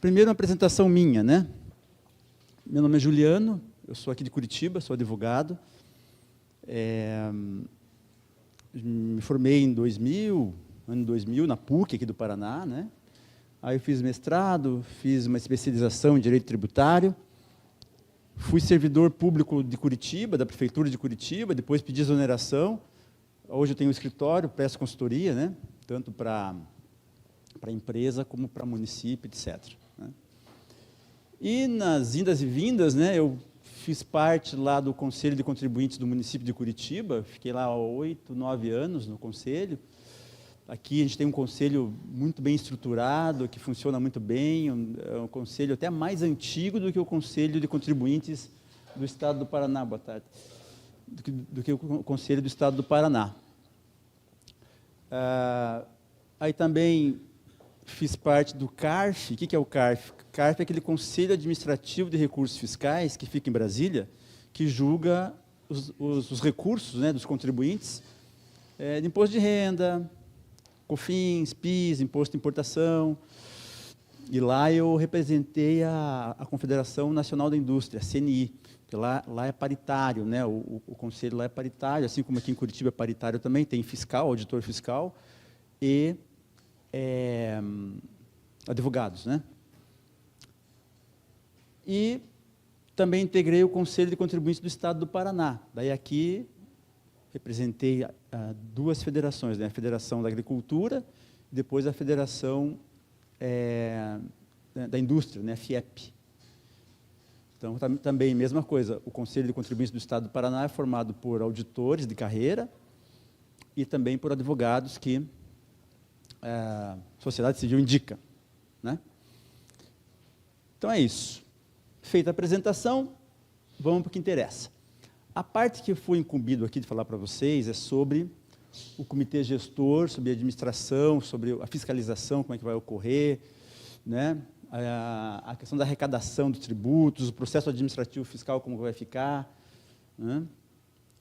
Primeiro, uma apresentação minha, né? Meu nome é Juliano, eu sou aqui de Curitiba, sou advogado. Me formei em 2000, ano 2000, na PUC, aqui do Paraná, né? Aí eu fiz mestrado, fiz uma especialização em Direito Tributário, fui servidor público de Curitiba, da Prefeitura de Curitiba, depois pedi exoneração. Hoje eu tenho um escritório, presto consultoria, né? Tanto para empresa como para município, etc. Né? E nas indas e vindas, né, eu fiz parte lá do Conselho de Contribuintes do município de Curitiba, fiquei lá há 8, 9 anos no conselho. Aqui a gente tem um conselho muito bem estruturado, que funciona muito bem, é um conselho até mais antigo do que o Conselho de Contribuintes do Estado do Paraná, boa tarde, do que o Conselho do Estado do Paraná. Aí também fiz parte do CARF. O que é o CARF? CARF é aquele Conselho Administrativo de Recursos Fiscais, que fica em Brasília, que julga os recursos, né, dos contribuintes de imposto de renda, COFINS, PIS, imposto de importação. E lá eu representei a Confederação Nacional da Indústria, a CNI, que lá é paritário, né? O conselho lá é paritário, assim como aqui em Curitiba é paritário também, tem fiscal, auditor fiscal e advogados, né? E também integrei o Conselho de Contribuintes do Estado do Paraná. Daí aqui representei duas federações, né? A Federação da Agricultura e depois a Federação da Indústria, né? FIEP. Então, também, mesma coisa, o Conselho de Contribuintes do Estado do Paraná é formado por auditores de carreira e também por advogados que a sociedade civil indica, né? Então, é isso. Feita a apresentação, vamos para o que interessa. A parte que eu fui incumbido aqui de falar para vocês é sobre o comitê gestor, sobre a administração, sobre a fiscalização, como é que vai ocorrer, né? A questão da arrecadação dos tributos, o processo administrativo fiscal, como vai ficar, né?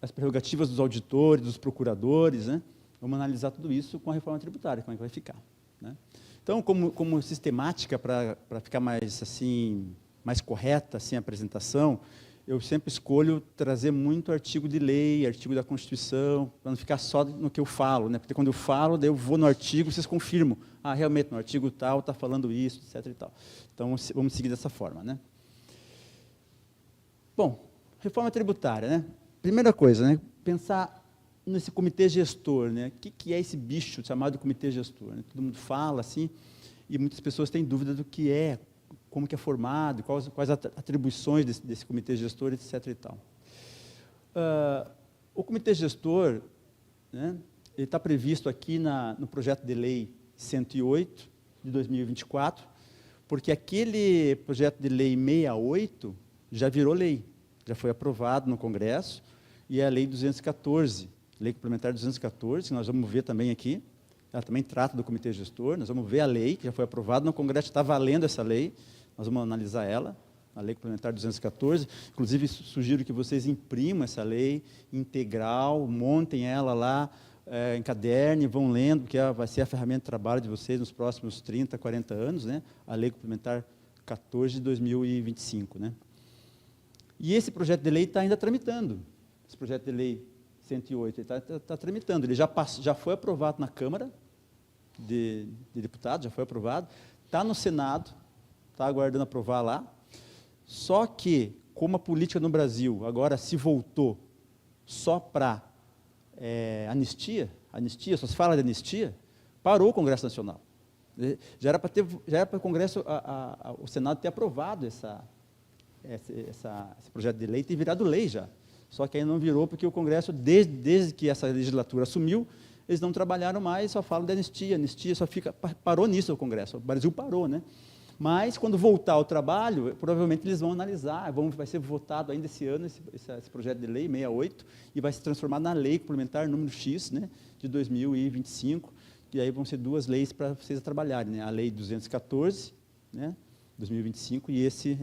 As prerrogativas dos auditores, dos procuradores, né? Vamos analisar tudo isso com a reforma tributária, como é que vai ficar, né? Então, como sistemática, para ficar mais, assim, mais correta assim, a apresentação, eu sempre escolho trazer muito artigo de lei, artigo da Constituição, para não ficar só no que eu falo, né? Porque quando eu falo, daí eu vou no artigo, vocês confirmam. Ah, realmente, no artigo tal está falando isso, etc. E tal. Então, vamos seguir dessa forma, né? Bom, reforma tributária, né? Primeira coisa, né? Pensar nesse comitê gestor, né? O que é esse bicho chamado comitê gestor? Né? Todo mundo fala assim, e muitas pessoas têm dúvida do que é, como que é formado, quais atribuições desse comitê gestor, etc. E tal. O comitê gestor, né, ele está previsto aqui no projeto de lei 108 de 2024, porque aquele projeto de lei 68 já virou lei, já foi aprovado no Congresso, e é a lei 214, lei complementar 214, que nós vamos ver também aqui, ela também trata do comitê gestor, nós vamos ver a lei, que já foi aprovada no Congresso, está valendo essa lei, nós vamos analisar ela, a Lei Complementar 214. Inclusive, sugiro que vocês imprimam essa lei integral, montem ela lá, encadernem, vão lendo, porque vai ser a ferramenta de trabalho de vocês nos próximos 30, 40 anos, né? A Lei Complementar 14 de 2025. Né? E esse projeto de lei está ainda tramitando. Esse projeto de lei 108 está tramitando. Ele já foi aprovado na Câmara de Deputados, já foi aprovado, está no Senado, está aguardando aprovar lá, só que, como a política no Brasil agora se voltou só para anistia, só se fala de anistia, parou o Congresso Nacional. Já era para o Congresso, o Senado ter aprovado esse projeto de lei, ter virado lei já. Só que aí não virou, porque o Congresso, desde que essa legislatura assumiu, eles não trabalharam mais, só falam de anistia, só parou nisso o Congresso, o Brasil parou, né? Mas, quando voltar ao trabalho, provavelmente eles vão analisar, vai ser votado ainda esse ano, esse projeto de lei 68, e vai se transformar na lei complementar número X, né, de 2025, que aí vão ser duas leis para vocês trabalharem, né, a lei 214, né, 2025, e esse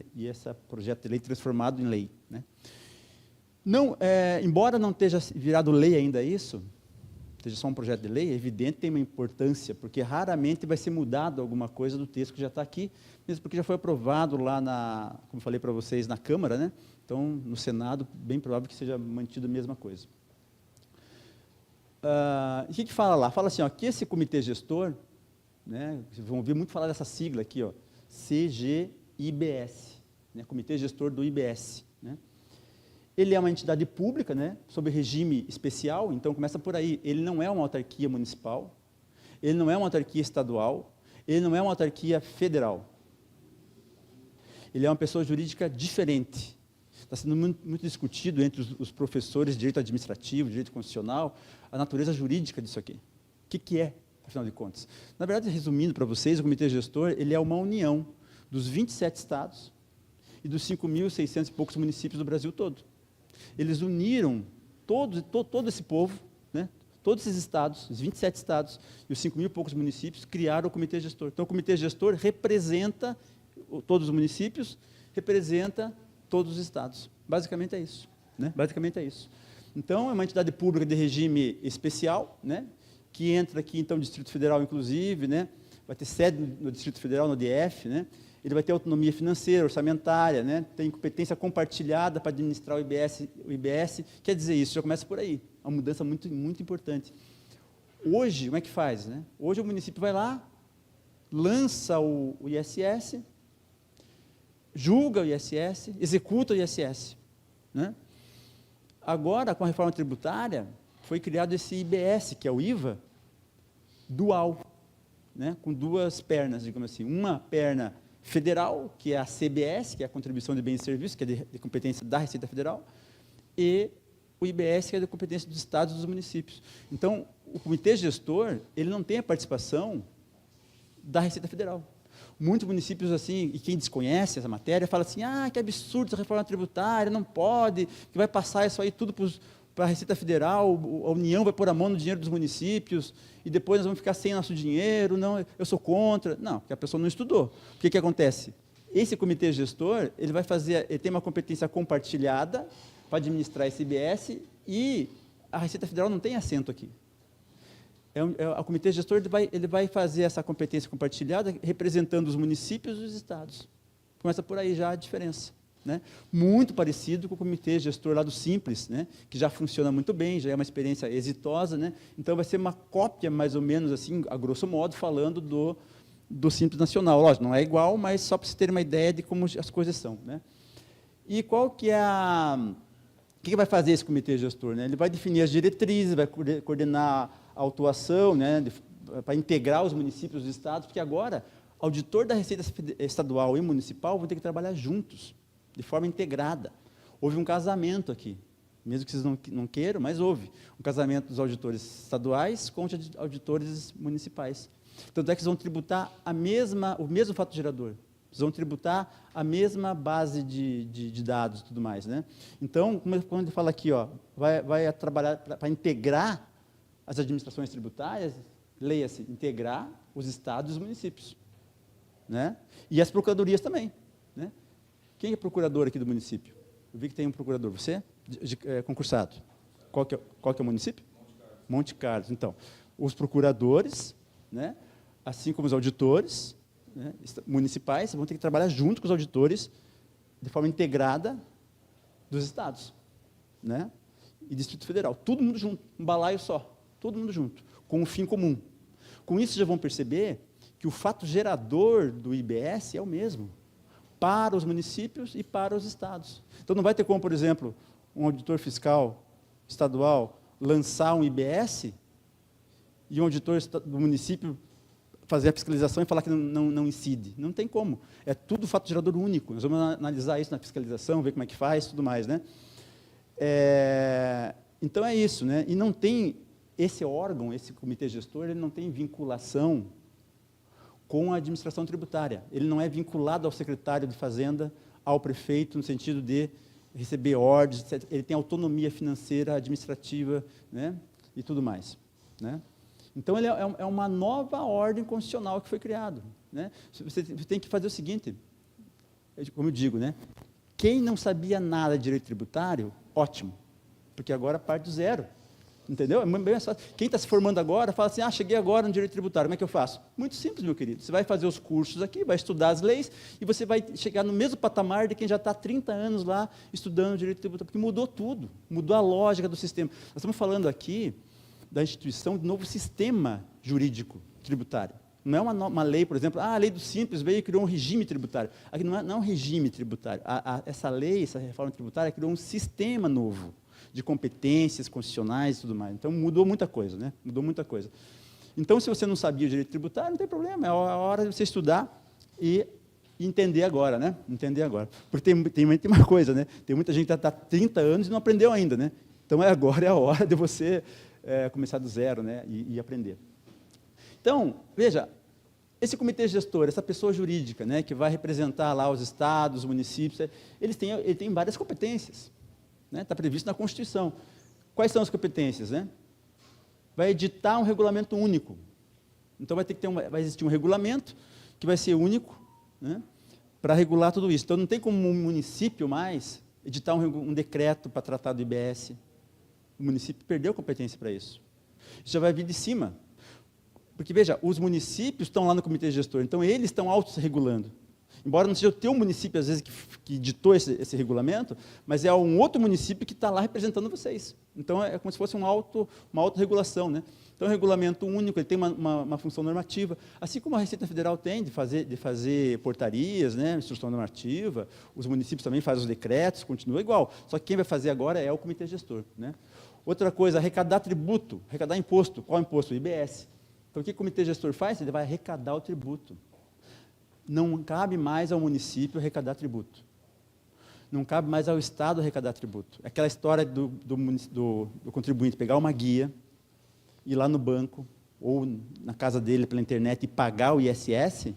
projeto de lei transformado em lei. Né. Embora não esteja virado lei ainda isso, seja só um projeto de lei, é evidente que tem uma importância, porque raramente vai ser mudado alguma coisa do texto que já está aqui, mesmo porque já foi aprovado lá, como falei para vocês, na Câmara, né? Então, no Senado, bem provável que seja mantido a mesma coisa. O que fala lá? Fala assim, ó, que esse comitê gestor, né, vocês vão ouvir muito falar dessa sigla aqui, ó, CGIBS, né, Comitê Gestor do IBS, né? Ele é uma entidade pública, né, sob regime especial, então começa por aí. Ele não é uma autarquia municipal, ele não é uma autarquia estadual, ele não é uma autarquia federal. Ele é uma pessoa jurídica diferente. Está sendo muito discutido entre os professores de direito administrativo, direito constitucional, a natureza jurídica disso aqui. O que é, afinal de contas? Na verdade, resumindo para vocês, o Comitê Gestor ele é uma união dos 27 estados e dos 5.600 e poucos municípios do Brasil todo. Eles uniram todo esse povo, né, todos esses estados, os 27 estados e os 5.000 e poucos municípios, criaram o Comitê Gestor. Então, o Comitê Gestor representa todos os municípios, representa todos os estados. Basicamente é isso. Né? Basicamente é isso. Então, é uma entidade pública de regime especial, né, que entra aqui, então, no Distrito Federal, inclusive, né, vai ter sede no Distrito Federal, no DF, né, ele vai ter autonomia financeira, orçamentária, né, tem competência compartilhada para administrar o IBS. Quer dizer isso, já começa por aí, uma mudança muito, muito importante. Hoje, como é que faz? Né? Hoje o município vai lá, lança o ISS, julga o ISS, executa o ISS. Né? Agora, com a reforma tributária, foi criado esse IBS, que é o IVA, dual, né? Com duas pernas, digamos assim. Uma perna federal, que é a CBS, que é a Contribuição de Bens e Serviços, que é de competência da Receita Federal, e o IBS, que é de competência dos estados e dos municípios. Então, o comitê gestor, ele não tem a participação da Receita Federal. Muitos municípios, assim, e quem desconhece essa matéria, fala assim, que absurdo essa reforma tributária, não pode, que vai passar isso aí tudo para a Receita Federal, a União vai pôr a mão no dinheiro dos municípios, e depois nós vamos ficar sem nosso dinheiro, não, eu sou contra. Não, porque a pessoa não estudou. O que acontece? Esse comitê gestor, ele tem uma competência compartilhada para administrar esse IBS, e a Receita Federal não tem assento aqui. O comitê gestor ele vai fazer essa competência compartilhada representando os municípios e os estados. Começa por aí já a diferença. Né? Muito parecido com o comitê gestor lá do Simples, né? Que já funciona muito bem, já é uma experiência exitosa. Né? Então, vai ser uma cópia, mais ou menos, assim, a grosso modo, falando do Simples Nacional. Lógico, não é igual, mas só para vocês terem uma ideia de como as coisas são. Né? E qual que é o que vai fazer esse comitê gestor? Né? Ele vai definir as diretrizes, vai coordenar a atuação, né, para integrar os municípios e os estados, porque agora, auditor da Receita Estadual e Municipal vão ter que trabalhar juntos, de forma integrada. Houve um casamento aqui, mesmo que vocês não queiram, mas houve um casamento dos auditores estaduais com os auditores municipais. Tanto é que eles vão tributar o mesmo fato gerador, eles vão tributar a mesma base de dados e tudo mais. Né? Então, quando ele fala aqui, ó, vai trabalhar para integrar as administrações tributárias, leia-se, integrar os estados e os municípios. Né? E as procuradorias também. Né? Quem é procurador aqui do município? Eu vi que tem um procurador. Você? Concursado. Qual que é o município? Monte Carlos. Então, os procuradores, né, assim como os auditores, né, municipais, vão ter que trabalhar junto com os auditores de forma integrada dos estados. Né? E Distrito Federal. Todo mundo junto, um balaio só. Todo mundo junto, com um fim comum. Com isso, já vão perceber que o fato gerador do IBS é o mesmo, para os municípios e para os estados. Então, não vai ter como, por exemplo, um auditor fiscal estadual lançar um IBS e um auditor do município fazer a fiscalização e falar que não incide. Não tem como. É tudo fato gerador único. Nós vamos analisar isso na fiscalização, ver como é que faz, tudo mais. Né? Então, é isso. Né? E não tem... Esse órgão, esse comitê gestor, ele não tem vinculação com a administração tributária. Ele não é vinculado ao secretário de Fazenda, ao prefeito, no sentido de receber ordens, etc. Ele tem autonomia financeira, administrativa, né, e tudo mais. Né? Então, ele é uma nova ordem constitucional que foi criada. Né? Você tem que fazer o seguinte, como eu digo, né, quem não sabia nada de direito tributário, ótimo, porque agora parte do zero. entendeu? É bem mais fácil. Quem está se formando agora, fala assim, cheguei agora no direito tributário, como é que eu faço? Muito simples, meu querido. Você vai fazer os cursos aqui, vai estudar as leis, e você vai chegar no mesmo patamar de quem já está há 30 anos lá estudando direito tributário, porque mudou tudo, mudou a lógica do sistema. Nós estamos falando aqui da instituição de novo sistema jurídico tributário. Não é uma lei, por exemplo, a lei do Simples veio e criou um regime tributário. Aqui não é um regime tributário. Essa lei, essa reforma tributária, criou um sistema novo de competências constitucionais e tudo mais. Então, mudou muita coisa, né? Mudou muita coisa. Então, se você não sabia o direito tributário, não tem problema, é a hora de você estudar e entender agora, né? Entender agora. Porque tem uma coisa, né? Tem muita gente que está há 30 anos e não aprendeu ainda, né? Então, agora é a hora de você começar do zero, né? E aprender. Então, veja, esse comitê gestor, essa pessoa jurídica, né, que vai representar lá os estados, os municípios, ele tem várias competências, né, está previsto na Constituição. Quais são as competências? Né? Vai editar um regulamento único. Então, vai existir um regulamento que vai ser único, né, para regular tudo isso. Então, não tem como um município mais editar um decreto para tratar do IBS. O município perdeu competência para isso. Isso já vai vir de cima. Porque, veja, os municípios estão lá no comitê gestor, então eles estão autorregulando. Embora não seja o teu município, às vezes, que ditou esse regulamento, mas é um outro município que está lá representando vocês. Então, é como se fosse uma autorregulação, né? Então, o regulamento único, ele tem uma função normativa, assim como a Receita Federal tem de fazer portarias, né, instrução normativa, os municípios também fazem os decretos, continua igual. Só que quem vai fazer agora é o comitê gestor, né? Outra coisa, arrecadar tributo, arrecadar imposto. Qual imposto? O IBS. Então, o que o comitê gestor faz? Ele vai arrecadar o tributo. Não cabe mais ao município arrecadar tributo. Não cabe mais ao Estado arrecadar tributo. Aquela história do contribuinte pegar uma guia, ir lá no banco, ou na casa dele pela internet e pagar o ISS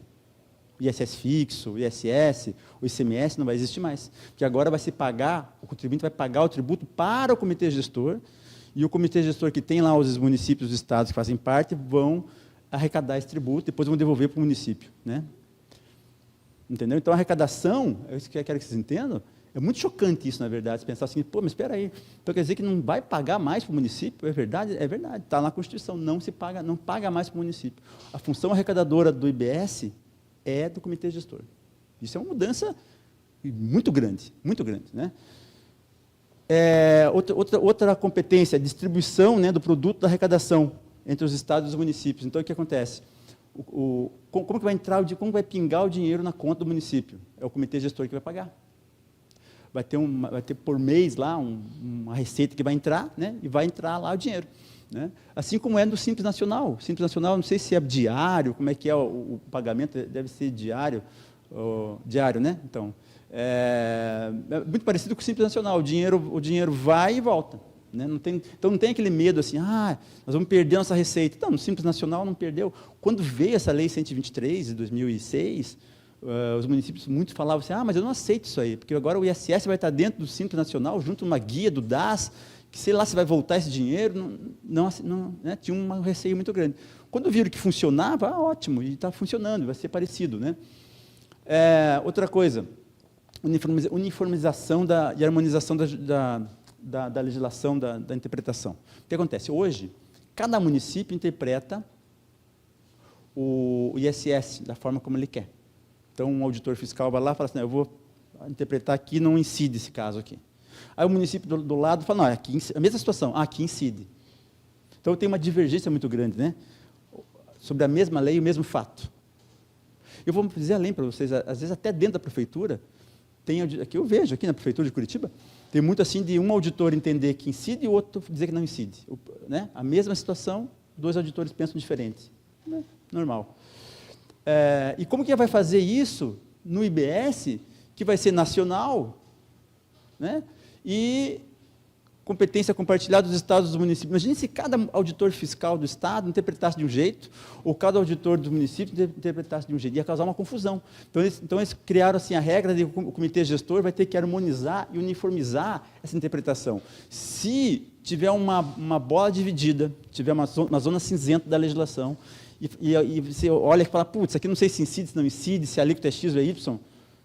fixo, o ISS, o ICMS, não vai existir mais. Porque agora vai se pagar, o contribuinte vai pagar o tributo para o comitê gestor, e o comitê gestor que tem lá os municípios, os estados que fazem parte, vão arrecadar esse tributo, depois vão devolver para o município, né? Entendeu? Então, a arrecadação, é isso que eu quero que vocês entendam, é muito chocante isso, na verdade, você pensar assim, pô, mas espera aí, então quer dizer que não vai pagar mais para o município? É verdade, está na Constituição, não paga mais para o município. A função arrecadadora do IBS é do comitê gestor. Isso é uma mudança muito grande, né? Outra competência, a distribuição, né, do produto da arrecadação entre os estados e os municípios. Então, o que acontece? Como que vai entrar, como vai pingar o dinheiro na conta do município? É o comitê gestor que vai pagar. Vai ter por mês lá uma receita que vai entrar, né, e vai entrar lá o dinheiro, né? Assim como é no Simples Nacional. O Simples Nacional, não sei se é diário, como é que é o pagamento, deve ser diário, né? Então, é muito parecido com o Simples Nacional, o dinheiro vai e volta, né? Então não tem aquele medo assim, nós vamos perder nossa receita. Então, no Simples Nacional não perdeu. Quando veio essa lei 123 de 2006, os municípios muito falavam assim, mas eu não aceito isso aí, porque agora o ISS vai estar dentro do Simples Nacional, junto a uma guia do DAS, que sei lá se vai voltar esse dinheiro, né? Tinha um receio muito grande. Quando viram que funcionava, ótimo, e está funcionando, vai ser parecido, né? Outra coisa, uniformização e harmonização da legislação, da interpretação. O que acontece? Hoje, cada município interpreta o ISS da forma como ele quer. Então, um auditor fiscal vai lá e fala assim, eu vou interpretar aqui, não incide esse caso aqui. Aí o município do lado fala, não, aqui, a mesma situação, aqui incide. Então, tem uma divergência muito grande, né, sobre a mesma lei e o mesmo fato. Eu vou dizer além para vocês, às vezes até dentro da prefeitura, aqui eu vejo, aqui na prefeitura de Curitiba, tem muito assim de um auditor entender que incide e o outro dizer que não incide. Né? A mesma situação, dois auditores pensam diferente. Né? Normal. E como que vai fazer isso no IBS, que vai ser nacional, né? E competência compartilhada dos estados e dos municípios. Imagine se cada auditor fiscal do estado interpretasse de um jeito, ou cada auditor do município interpretasse de um jeito. Ia causar uma confusão. Então eles criaram assim, a regra de que o comitê gestor vai ter que harmonizar e uniformizar essa interpretação. Se tiver uma bola dividida, tiver uma zona cinzenta da legislação, e você olha e fala, putz, aqui não sei se incide, se não incide, se a alíquota é X ou é Y, o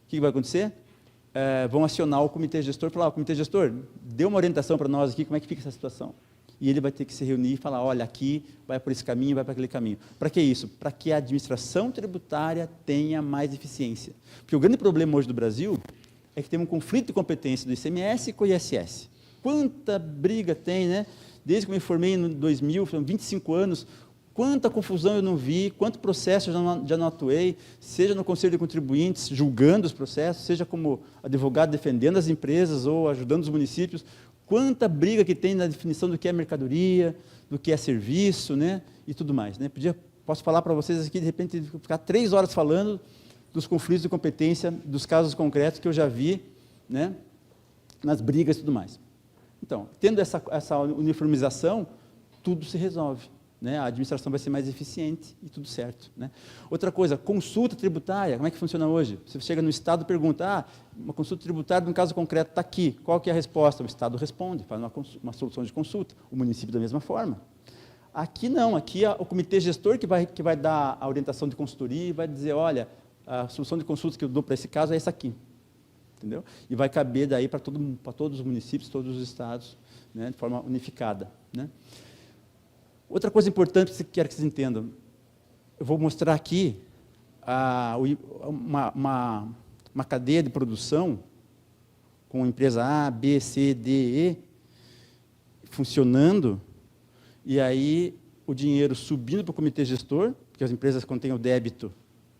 que vai acontecer? Vão acionar o comitê gestor e falar, o comitê gestor, dê uma orientação para nós aqui, como é que fica essa situação. e ele vai ter que se reunir e falar, olha, aqui vai por esse caminho, vai para aquele caminho. Para que isso? Para que a administração tributária tenha mais eficiência. Porque o grande problema hoje do Brasil é que tem um conflito de competência do ICMS com o ISS. Quanta briga tem, né? Desde que eu me formei em 2000, foram 25 anos, quanta confusão eu não vi, quanto processo eu já não atuei, seja no Conselho de Contribuintes, julgando os processos, seja como advogado defendendo as empresas ou ajudando os municípios, quanta briga que tem na definição do que é mercadoria, do que é serviço, né, e tudo mais. Né? Posso falar para vocês aqui, de repente, ficar 3 horas falando dos conflitos de competência, dos casos concretos que eu já vi, né, nas brigas e tudo mais. Então, tendo essa uniformização, tudo se resolve. Né? A administração vai ser mais eficiente e tudo certo. Né? Outra coisa, consulta tributária, como é que funciona hoje? Você chega no Estado e pergunta, uma consulta tributária de um caso concreto está aqui, qual que é a resposta? O Estado responde, faz uma solução de consulta, o município da mesma forma. Aqui não, aqui é o comitê gestor que vai dar a orientação de consultoria e vai dizer, olha, a solução de consulta que eu dou para esse caso é essa aqui. Entendeu? E vai caber daí para todos os municípios, todos os estados, né, de forma unificada. Né? Outra coisa importante que quero que vocês entendam, eu vou mostrar aqui uma cadeia de produção com empresa A, B, C, D, E, funcionando, e aí o dinheiro subindo para o comitê gestor, porque as empresas, quando têm o débito,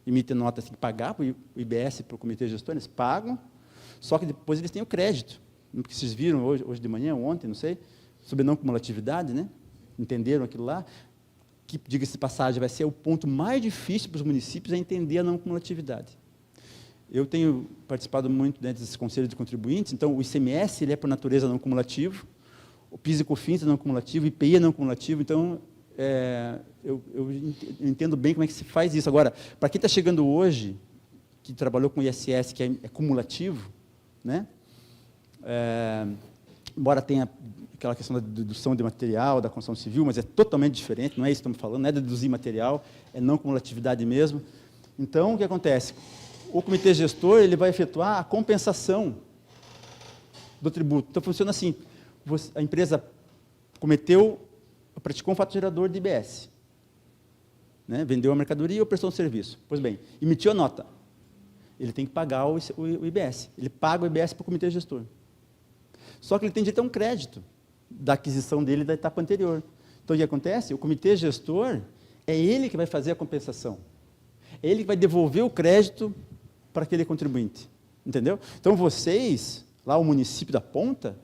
emitem notas, têm que pagar para o IBS, para o comitê gestor, eles pagam, só que depois eles têm o crédito, porque vocês viram hoje de manhã, ontem, não sei, sobre não cumulatividade, né? Entenderam aquilo lá? Que, diga-se de passagem, vai ser o ponto mais difícil para os municípios é entender a não cumulatividade. Eu tenho participado muito dentro desse conselho de contribuintes, então o ICMS ele é por natureza não cumulativo, o PIS e COFINS é não cumulativo, o IPI é não cumulativo, então eu entendo bem como é que se faz isso. Agora, para quem está chegando hoje, que trabalhou com o ISS, que é cumulativo, né? Embora tenha aquela questão da dedução de material, da construção civil, mas é totalmente diferente, não é isso que estamos falando, não é deduzir material, é não cumulatividade mesmo. Então, o que acontece? O comitê gestor ele vai efetuar a compensação do tributo. Então, funciona assim, a empresa praticou um fato gerador de IBS, né? Vendeu a mercadoria ou prestou um serviço. Pois bem, emitiu a nota. Ele tem que pagar o IBS. Ele paga o IBS para o comitê gestor. Só que ele tem direito a um crédito da aquisição dele da etapa anterior. Então, o que acontece? O comitê gestor é ele que vai fazer a compensação. É ele que vai devolver o crédito para aquele contribuinte. Entendeu? Então, vocês, lá o município da ponta,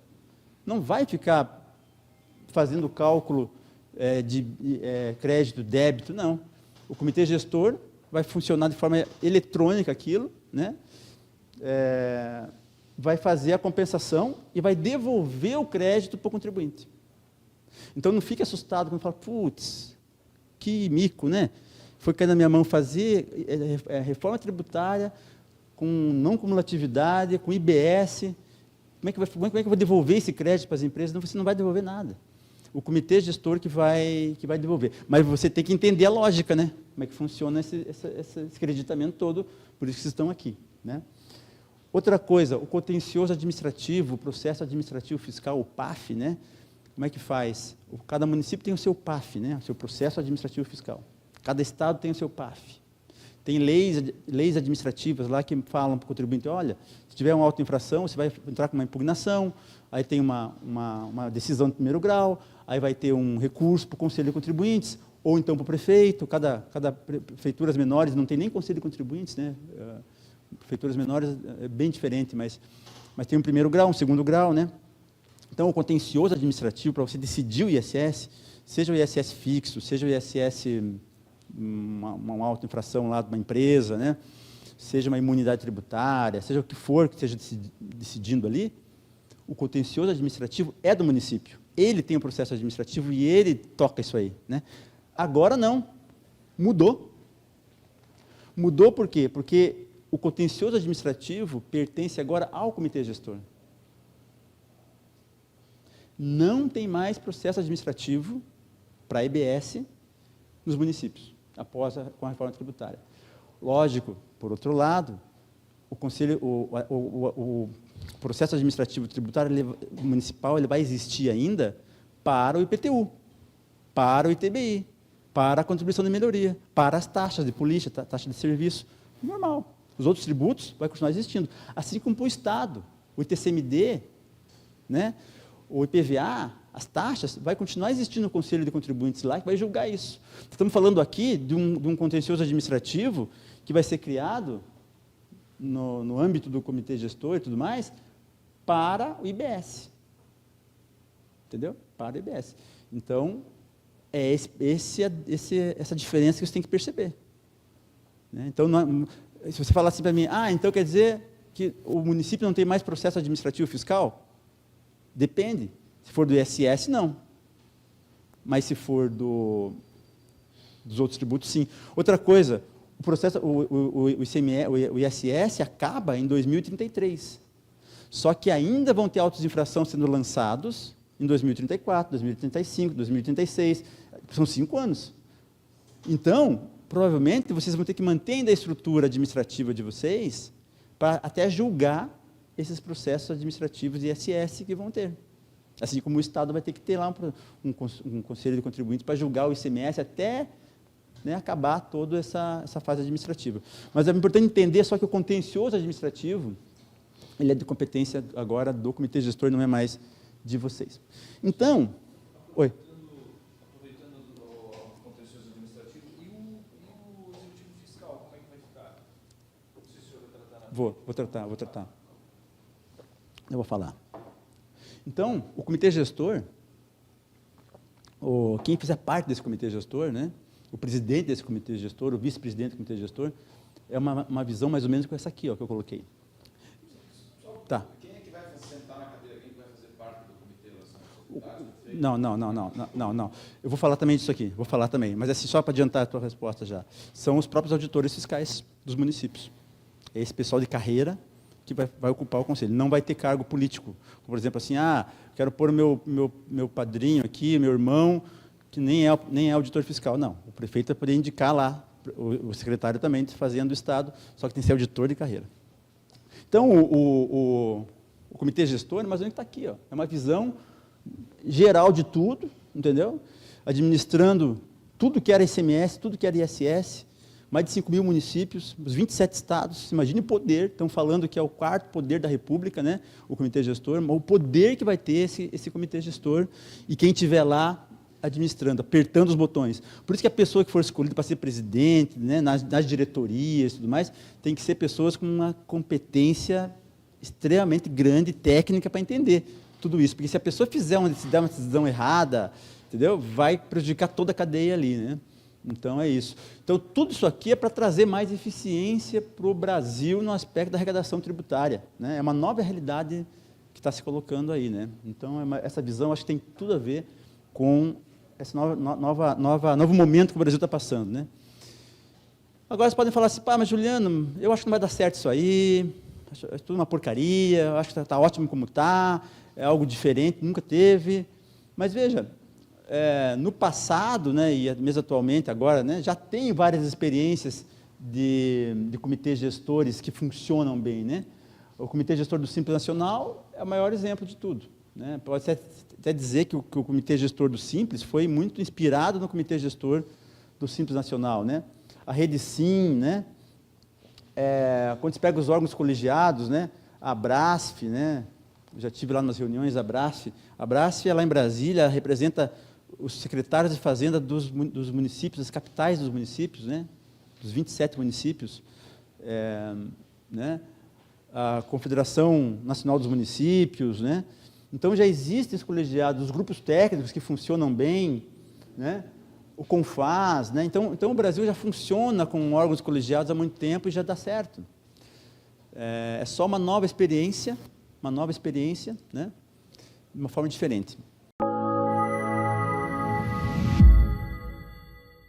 não vai ficar fazendo cálculo de crédito, débito, não. O comitê gestor vai funcionar de forma eletrônica aquilo, né? Vai fazer a compensação e vai devolver o crédito para o contribuinte. Então, não fique assustado quando fala, putz, que mico, né? Foi cair na minha mão fazer reforma tributária com não cumulatividade, com IBS. Como é que eu vou devolver esse crédito para as empresas? Não, você não vai devolver nada. O comitê gestor que vai devolver. Mas você tem que entender a lógica, né? Como é que funciona esse creditamento todo, por isso que vocês estão aqui, né? Outra coisa, o contencioso administrativo, o processo administrativo fiscal, o PAF, né? Como é que faz? Cada município tem o seu PAF, né? O seu processo administrativo fiscal. Cada estado tem o seu PAF. Tem leis administrativas lá que falam para o contribuinte, olha, se tiver uma autoinfração, você vai entrar com uma impugnação, aí tem uma decisão de primeiro grau, aí vai ter um recurso para o Conselho de Contribuintes, ou então para o prefeito, cada prefeituras menores não tem nem Conselho de Contribuintes, né? Prefeituras menores é bem diferente, mas tem um primeiro grau, um segundo grau, né? Então, o contencioso administrativo, para você decidir o ISS, seja o ISS fixo, seja o ISS, uma autoinfração lá de uma empresa, né? Seja uma imunidade tributária, seja o que for que esteja decidindo ali, o contencioso administrativo é do município. Ele tem o processo administrativo e ele toca isso aí, né? Agora não, mudou. Mudou por quê? Porque o contencioso administrativo pertence agora ao comitê gestor. Não tem mais processo administrativo para a EBS nos municípios, com a reforma tributária. Lógico, por outro lado, o processo administrativo tributário municipal ele vai existir ainda para o IPTU, para o ITBI, para a contribuição de melhoria, para as taxas de polícia, taxa de serviço, normal. Os outros tributos vão continuar existindo, assim como para o Estado, o ITCMD, né, o IPVA, as taxas, vai continuar existindo no Conselho de Contribuintes lá, que vai julgar isso. Estamos falando aqui de um contencioso administrativo que vai ser criado no âmbito do comitê gestor e tudo mais, para o IBS. Entendeu? Para o IBS. Então, é essa diferença que você tem que perceber. Né? Então, se você falar assim para mim, então quer dizer que o município não tem mais processo administrativo fiscal? Depende. Se for do ISS, não. Mas se for dos outros tributos, sim. Outra coisa, o processo, o ISS acaba em 2033. Só que ainda vão ter autos de infração sendo lançados em 2034, 2035, 2036. São 5 anos. Então, provavelmente, vocês vão ter que manter ainda a estrutura administrativa de vocês para até julgar esses processos administrativos de ISS que vão ter. Assim como o Estado vai ter que ter lá um conselho de contribuintes para julgar o ICMS até, né, acabar toda essa fase administrativa. Mas é importante entender só que o contencioso administrativo, ele é de competência agora do comitê gestor, não é mais de vocês. Então, oi. Aproveitando o contencioso administrativo, e o executivo fiscal, como é que vai ficar? Não sei se o senhor vai tratar. Vou tratar. Eu vou falar. Então, o comitê gestor, quem fizer parte desse comitê gestor, né, o presidente desse comitê gestor, o vice-presidente do comitê gestor, é uma visão mais ou menos com essa aqui, que eu coloquei. Tá. Quem é que vai sentar na cadeira? Quem vai fazer parte do comitê? Não. Eu vou falar também disso aqui, mas assim, só para adiantar a tua resposta já. São os próprios auditores fiscais dos municípios. É esse pessoal de carreira que vai ocupar o conselho. Não vai ter cargo político. Por exemplo, assim, quero pôr meu padrinho aqui, meu irmão, que nem é auditor fiscal. Não, o prefeito vai poder indicar lá, o secretário também fazendo do Estado, só que tem que ser auditor de carreira. Então, o comitê gestor, mais ou menos está aqui, ó, é uma visão geral de tudo, entendeu? Administrando tudo que era ICMS, tudo que era ISS, mais de 5 mil municípios, os 27 estados, imagine o poder, estão falando que é o 4º poder da República, né, o comitê gestor, mas o poder que vai ter esse comitê gestor e quem estiver lá administrando, apertando os botões. Por isso que a pessoa que for escolhida para ser presidente, né, nas diretorias e tudo mais, tem que ser pessoas com uma competência extremamente grande, técnica, para entender tudo isso. Porque se a pessoa fizer uma decisão errada, entendeu, vai prejudicar toda a cadeia ali, né? Então, é isso. Então, tudo isso aqui é para trazer mais eficiência para o Brasil no aspecto da arrecadação tributária, né? É uma nova realidade que está se colocando aí, né? Então, essa visão, acho que tem tudo a ver com esse novo momento que o Brasil está passando, né? Agora, vocês podem falar assim, mas Juliano, eu acho que não vai dar certo isso aí, acho tudo uma porcaria, eu acho que está ótimo como está, é algo diferente, nunca teve. Mas, veja, no passado, né, e mesmo atualmente agora, né, já tem várias experiências de comitês gestores que funcionam bem, né? O comitê gestor do Simples Nacional é o maior exemplo de tudo, né? Pode até dizer que o comitê gestor do Simples foi muito inspirado no comitê gestor do Simples Nacional, né? A Rede Sim, né? Quando se pega os órgãos colegiados, né? A Abrasf, né? Eu já estive lá nas reuniões da Abrasf. A Abrasf, lá em Brasília, representa os secretários de Fazenda dos municípios, das capitais dos municípios, né? Dos 27 municípios, né? A Confederação Nacional dos Municípios, né? Então, já existem os colegiados, os grupos técnicos que funcionam bem, né? O CONFAS, né? Então, o Brasil já funciona com órgãos colegiados há muito tempo e já dá certo. É só uma nova experiência, né? De uma forma diferente.